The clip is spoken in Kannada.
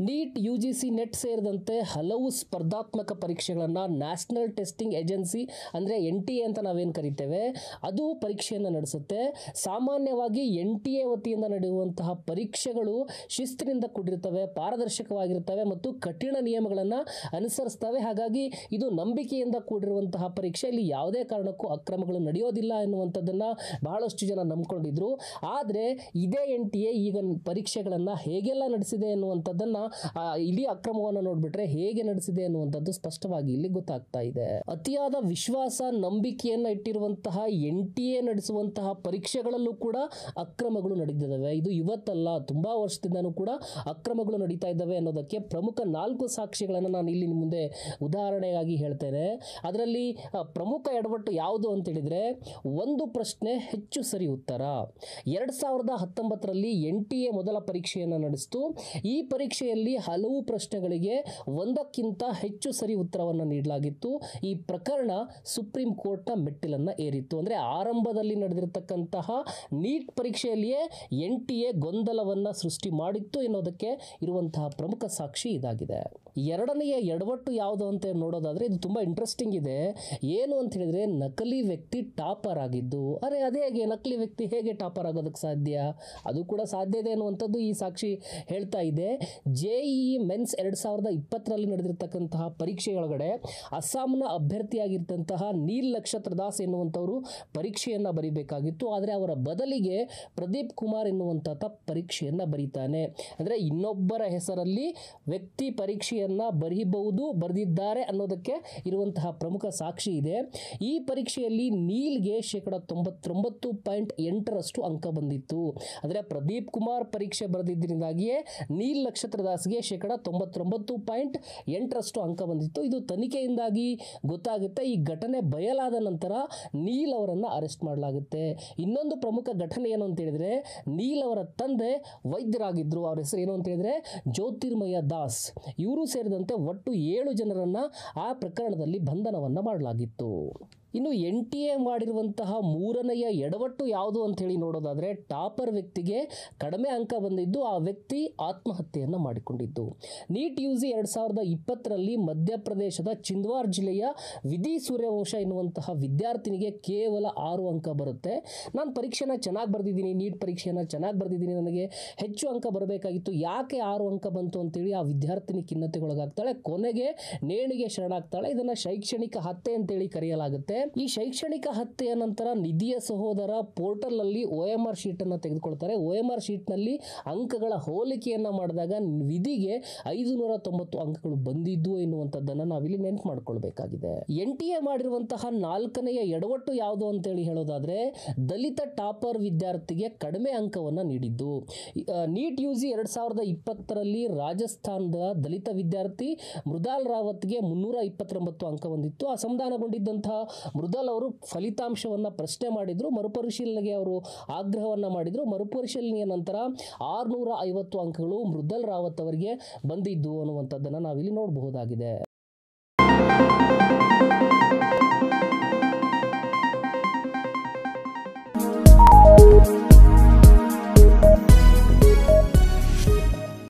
ನೀಟ್ ಯುಜಿಸಿ ನೆಟ್ ಸೇರಿದಂತೆ ಹಲವು ಸ್ಪರ್ಧಾತ್ಮಕ ಪರೀಕ್ಷೆಗಳನ್ನು ನ್ಯಾಷನಲ್ ಟೆಸ್ಟಿಂಗ್ ಏಜೆನ್ಸಿ ಅಂದರೆ NTA ಅಂತ ನಾವೇನು ಕರಿತೇವೆ ಅದು ಪರೀಕ್ಷೆಯನ್ನು ನಡೆಸುತ್ತೆ. ಸಾಮಾನ್ಯವಾಗಿ NTA ವತಿಯಿಂದ ನಡೆಯುವಂತಹ ಪರೀಕ್ಷೆಗಳು ಶಿಸ್ತಿನಿಂದ ಕೂಡಿರ್ತವೆ, ಪಾರದರ್ಶಕವಾಗಿರ್ತವೆ ಮತ್ತು ಕಠಿಣ ನಿಯಮಗಳನ್ನು ಅನುಸರಿಸ್ತವೆ. ಹಾಗಾಗಿ ಇದು ನಂಬಿಕೆಯಿಂದ ಕೂಡಿರುವಂತಹ ಪರೀಕ್ಷೆ. ಇಲ್ಲಿ ಯಾವುದೇ ಕಾರಣಕ್ಕೂ ಅಕ್ರಮಗಳು ನಡೆಯೋದಿಲ್ಲ ಎನ್ನುವಂಥದ್ದನ್ನು ಬಹಳಷ್ಟು ಜನ ನಂಬ್ಕೊಂಡಿದ್ರು. ಆದರೆ ಇದೇ NTA ಈಗ ಪರೀಕ್ಷೆಗಳನ್ನು ಹೇಗೆಲ್ಲ ನಡೆಸಿದೆ ಎನ್ನುವಂಥದ್ದನ್ನು ಇಡೀ ಅಕ್ರಮವನ್ನು ನೋಡಿಬಿಟ್ರೆ ಹೇಗೆ ನಡೆಸಿದೆ ಅನ್ನುವಂಥದ್ದು ಸ್ಪಷ್ಟವಾಗಿ ಇಲ್ಲಿ ಗೊತ್ತಾಗ್ತಾ ಇದೆ. ಅತಿಯಾದ ವಿಶ್ವಾಸ ನಂಬಿಕೆಯನ್ನು ಇಟ್ಟಿರುವಂತಹ NTA ನಡೆಸುವಂತಹ ಪರೀಕ್ಷೆಗಳಲ್ಲೂ ಕೂಡ ಅಕ್ರಮಗಳು ನಡೆದಿದ್ದಾವೆ. ಇದು ಇವತ್ತಲ್ಲ, ತುಂಬಾ ವರ್ಷದಿಂದನೂ ಕೂಡ ಅಕ್ರಮಗಳು ನಡೀತಾ ಇದ್ದಾವೆ ಅನ್ನೋದಕ್ಕೆ ಪ್ರಮುಖ 4 ಸಾಕ್ಷಿಗಳನ್ನು ನಾನು ಇಲ್ಲಿ ಮುಂದೆ ಉದಾಹರಣೆಯಾಗಿ ಹೇಳ್ತೇನೆ. ಅದರಲ್ಲಿ ಪ್ರಮುಖ ಎಡವಟ್ಟು ಯಾವುದು ಅಂತ ಹೇಳಿದ್ರೆ, ಒಂದು ಪ್ರಶ್ನೆ ಹೆಚ್ಚು ಸರಿ ಉತ್ತರ. 2019ರಲ್ಲಿ NTA ಮೊದಲ ಪರೀಕ್ಷೆಯನ್ನು ನಡೆಸಿತು. ಈ ಪರೀಕ್ಷೆಯಲ್ಲಿ ಹಲವು ಪ್ರಶ್ನೆಗಳಿಗೆ ಒಂದಕ್ಕಿಂತ ಹೆಚ್ಚು ಸರಿ ಉತ್ತರವನ್ನು ನೀಡಲಾಗಿತ್ತು. ಈ ಪ್ರಕರಣ ಸುಪ್ರೀಂ ಕೋರ್ಟ್ನ ಮೆಟ್ಟಿಲನ್ನು ಏರಿತ್ತು. ಅಂದರೆ ಆರಂಭದಲ್ಲಿ ನಡೆದಿರತಕ್ಕಂತಹ ನೀಟ್ ಪರೀಕ್ಷೆಯಲ್ಲಿಯೇ NTA ಗೊಂದಲವನ್ನು ಸೃಷ್ಟಿ ಮಾಡಿತ್ತು ಎನ್ನುವುದಕ್ಕೆ ಇರುವಂತಹ ಪ್ರಮುಖ ಸಾಕ್ಷಿ ಇದಾಗಿದೆ. ಎರಡನೆಯ ಎಡವಟ್ಟು ಯಾವುದು ಅಂತ ನೋಡೋದಾದ್ರೆ ಇದು ತುಂಬಾ ಇಂಟ್ರೆಸ್ಟಿಂಗ್ ಇದೆ. ಏನು ಅಂತ ಹೇಳಿದ್ರೆ, ನಕಲಿ ವ್ಯಕ್ತಿ ಟಾಪರ್ ಆಗಿದ್ದು. ಅದೇ ಹೇಗೆ ನಕಲಿ ವ್ಯಕ್ತಿ ಹೇಗೆ ಟಾಪರ್ ಆಗೋದಕ್ಕೆ ಸಾಧ್ಯ? ಅದು ಕೂಡ ಸಾಧ್ಯ ಇದೆ ಅನ್ನುವಂಥದ್ದು ಈ ಸಾಕ್ಷಿ ಹೇಳ್ತಾ ಇದೆ. JEE ಮೆನ್ಸ್ 2020ರಲ್ಲಿ ನಡೆದಿರ್ತಕ್ಕಂತಹ ಪರೀಕ್ಷೆಯೊಳಗಡೆ ಅಸ್ಸಾಂನ ಅಭ್ಯರ್ಥಿಯಾಗಿರ್ತಂತಹ ನೀಲ್ ನಕ್ಷತ್ರದಾಸ್ ಎನ್ನುವಂಥವರು ಪರೀಕ್ಷೆಯನ್ನು ಬರೀಬೇಕಾಗಿತ್ತು. ಆದರೆ ಅವರ ಬದಲಿಗೆ ಪ್ರದೀಪ್ ಕುಮಾರ್ ಎನ್ನುವಂಥ ಪರೀಕ್ಷೆಯನ್ನು ಬರೀತಾನೆ. ಅಂದರೆ ಇನ್ನೊಬ್ಬರ ಹೆಸರಲ್ಲಿ ವ್ಯಕ್ತಿ ಪರೀಕ್ಷೆಯನ್ನು ಬರೀಬಹುದು, ಬರೆದಿದ್ದಾರೆ ಅನ್ನೋದಕ್ಕೆ ಇರುವಂತಹ ಪ್ರಮುಖ ಸಾಕ್ಷಿ ಇದೆ. ಈ ಪರೀಕ್ಷೆಯಲ್ಲಿ ನೀಲ್ಗೆ 99.8% ಅಂಕ ಬಂದಿತ್ತು. ಅಂದರೆ ಪ್ರದೀಪ್ ಕುಮಾರ್ ಪರೀಕ್ಷೆ ಬರೆದಿದ್ದರಿಂದಾಗಿಯೇ ನೀಲ್ ನಕ್ಷತ್ರದಾಸ್ಗೆ 99.8% ಅಂಕ ಬಂದಿತ್ತು. ಇದು ತನಿಖೆಯಿಂದಾಗಿ ಗೊತ್ತಾಗುತ್ತೆ. ಈ ಘಟನೆ ಬಯಲಾದ ನಂತರ ನೀಲ್ ಅವರನ್ನು ಅರೆಸ್ಟ್ ಮಾಡಲಾಗುತ್ತೆ. ಇನ್ನೊಂದು ಪ್ರಮುಖ ಘಟನೆ ಏನು ಅಂತ ಹೇಳಿದ್ರೆ, ನೀಲ್ ಅವರ ತಂದೆ ವೈದ್ಯರಾಗಿದ್ದರು. ಅವರ ಹೆಸರು ಏನು ಅಂತ ಹೇಳಿದ್ರೆ ಜ್ಯೋತಿರ್ಮಯ ದಾಸ್. ಇವರು ಸೇರಿದಂತೆ ಒಟ್ಟು 7 ಜನರನ್ನ ಆ ಪ್ರಕರಣದಲ್ಲಿ ಬಂಧನವನ್ನ ಮಾಡಲಾಗಿತ್ತು. ಇನ್ನು NTA ಮಾಡಿರುವಂತಹ ಮೂರನೆಯ ಎಡವಟ್ಟು ಯಾವುದು ಅಂತ ಹೇಳಿ ನೋಡೋದಾದ್ರೆ, ಟಾಪರ್ ವ್ಯಕ್ತಿಗೆ ಕಡಿಮೆ ಅಂಕ ಬಂದಿದ್ದು, ಆ ವ್ಯಕ್ತಿ ಆತ್ಮಹತ್ಯೆಯನ್ನು ಮಾಡಿಕೊಂಡಿದ್ದು. ನೀಟ್ UG 2020ರಲ್ಲಿ ಮಧ್ಯಪ್ರದೇಶದ ಚಿಂದ್ವಾರ್ ಜಿಲ್ಲೆಯ ವಿಧಿ ಸೂರ್ಯವಂಶ ಎನ್ನುವಂತಹ ವಿದ್ಯಾರ್ಥಿನಿಗೆ ಕೇವಲ 6 ಅಂಕ ಬರುತ್ತೆ. ನಾನು ಪರೀಕ್ಷೆನ ಚೆನ್ನಾಗಿ ಬರೆದಿದ್ದೀನಿ, ನೀಟ್ ಪರೀಕ್ಷೆಯನ್ನು ಚೆನ್ನಾಗಿ ಬರೆದಿದ್ದೀನಿ, ನನಗೆ ಹೆಚ್ಚು ಅಂಕ ಬರಬೇಕಾಗಿತ್ತು, ಯಾಕೆ 6 ಅಂಕ ಬಂತು ಅಂತೇಳಿ ಆ ವಿದ್ಯಾರ್ಥಿನಿ ಖಿನ್ನತೆಗೊಳಗಾಗ್ತಾಳೆ. ಕೊನೆಗೆ ನೇಣಿಗೆ ಶರಣಾಗ್ತಾಳೆ. ಇದನ್ನು ಶೈಕ್ಷಣಿಕ ಹತ್ಯೆ ಅಂತೇಳಿ ಕರೆಯಲಾಗುತ್ತೆ. ಈ ಶೈಕ್ಷಣಿಕ ಹತ್ಯೆಯ ನಂತರ ನಿಧಿಯ ಸಹೋದರ ಪೋರ್ಟಲ್ ಅಲ್ಲಿ OMR ಶೀಟ್ ಅನ್ನು ತೆಗೆದುಕೊಳ್ತಾರೆ. OMR ಶೀಟ್ ನಲ್ಲಿ ಅಂಕಗಳ ಹೋಲಿಕೆಯನ್ನ ಮಾಡಿದಾಗ ವಿಧಿಗೆ 590 ಅಂಕಗಳು ಬಂದಿದ್ದು ಎನ್ನುವಂಥದ್ದನ್ನು ನಾವಿಲ್ಲಿ ನೆನಪು ಮಾಡ್ಕೊಳ್ಬೇಕಾಗಿದೆ. NTA ಮಾಡಿರುವಂತಹ 4ನೆಯ ಎಡವಟ್ಟು ಯಾವುದು ಅಂತೇಳಿ ಹೇಳೋದಾದ್ರೆ, ದಲಿತ ಟಾಪರ್ ವಿದ್ಯಾರ್ಥಿಗೆ ಕಡಿಮೆ ಅಂಕವನ್ನು ನೀಡಿದ್ದು. ನೀಟ್ UG 2020ರಲ್ಲಿ ರಾಜಸ್ಥಾನದ ದಲಿತ ವಿದ್ಯಾರ್ಥಿ ಮೃದಾಲ್ ರಾವತ್ಗೆ 329 ಅಂಕ ಬಂದಿತ್ತು. ಅಸಮಾಧಾನಗೊಂಡಿದ್ದಂತಹ ಮೃದಾಲ್ ಅವರು ಫಲಿತಾಂಶವನ್ನು ಪ್ರಶ್ನೆ ಮಾಡಿದ್ರು, ಮರುಪರಿಶೀಲನೆಗೆ ಅವರು ಆಗ್ರಹವನ್ನ ಮಾಡಿದ್ರು. ಮರುಪರಿಶೀಲನೆಯ ನಂತರ 650 ಅಂಕಗಳು ಮೃದಾಲ್ ರಾವತ್ ಅವರಿಗೆ ಬಂದಿದ್ದು ಅನ್ನುವಂಥದ್ದನ್ನು ನಾವಿಲ್ಲಿ ನೋಡಬಹುದಾಗಿದೆ.